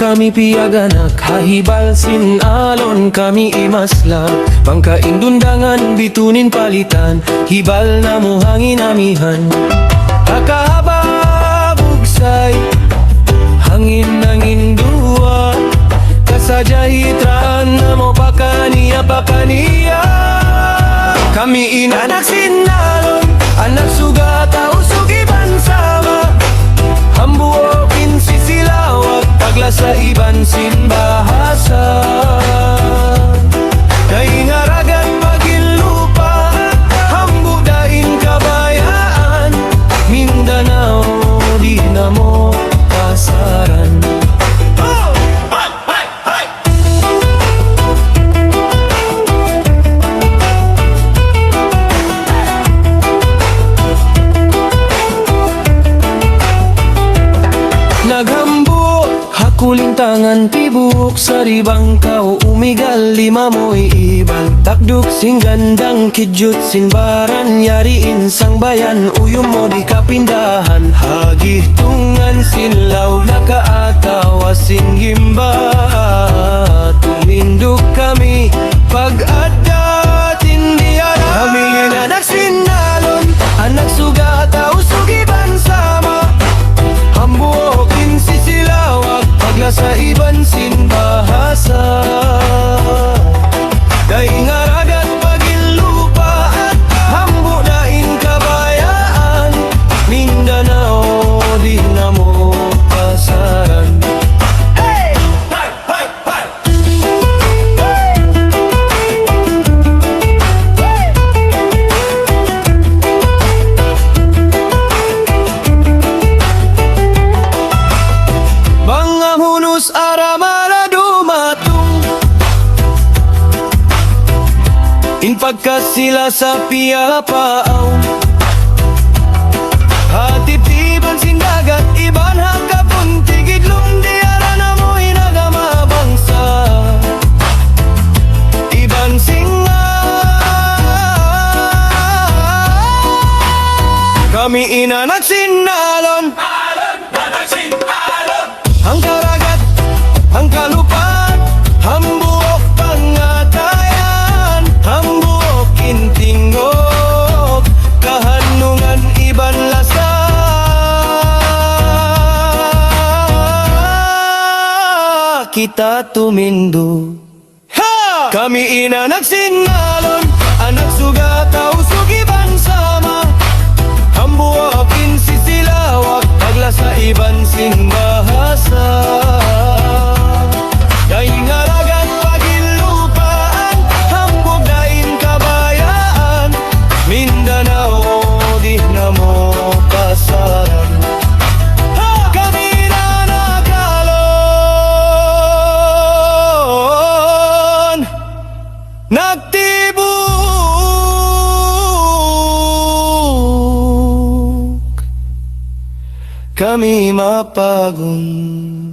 kami piaganak, hahibal sinalon kami imasla. Pangkaindundangan bitunin palitan, hibal na mo hangin amihan. Kakahaba bugsay, hangin nangin dua, kasadya hitraan na mo pakaniya. Kami inanak sinalon, anak sugata usog iban sama. Hambuokin sisilawag, tagla sa iban sin bahasa. Kaingaragan magilupa, hambudain kabayaan. Mindanao di na mo pasaran. Naghambo, hakulintangan tibuk sa ribang kao umigal, lima mo'y ibal. Takduk sing gandang kidyut sinbaran, yariin sang bayan, uyum mo di kapindahan. Hagihtungan sinlaw, nakaatawa sing gimba. Tuminduk kami, pag-adat hindi alam. Kami anak sinalon, anak sugata usog iban sama. Hambuokin sisilawag, pagla sa iban sin bahasa. Daingaragat pagilupa at hambudain kabayaan. Mindanao di na mo pasaran. Hey! Hey! Hey! Hey! Mga hunus aramala dumatung, inpagka sila sa piyapaaw. Hatip-tiban sindagat, iban hakapun, tigidlong di ara na mo inagamabangsa. Iban singa, kami inanak sinalon. Ang karagat, ang kalupan, hambuok pangatayan, hambuok intingog, kahanungan iban lasa. Kita tumindo, ha! Kami inanak sinalon, anak sugata usog iban sama. Hambuokin sisilawag, pagla sa iban sing bahasa. Daingaragan pagilupaan, hambugdain kabayaan. Mindanao di na mo pasaran. Kami na nakalon, nagtibuk, kami mapagun.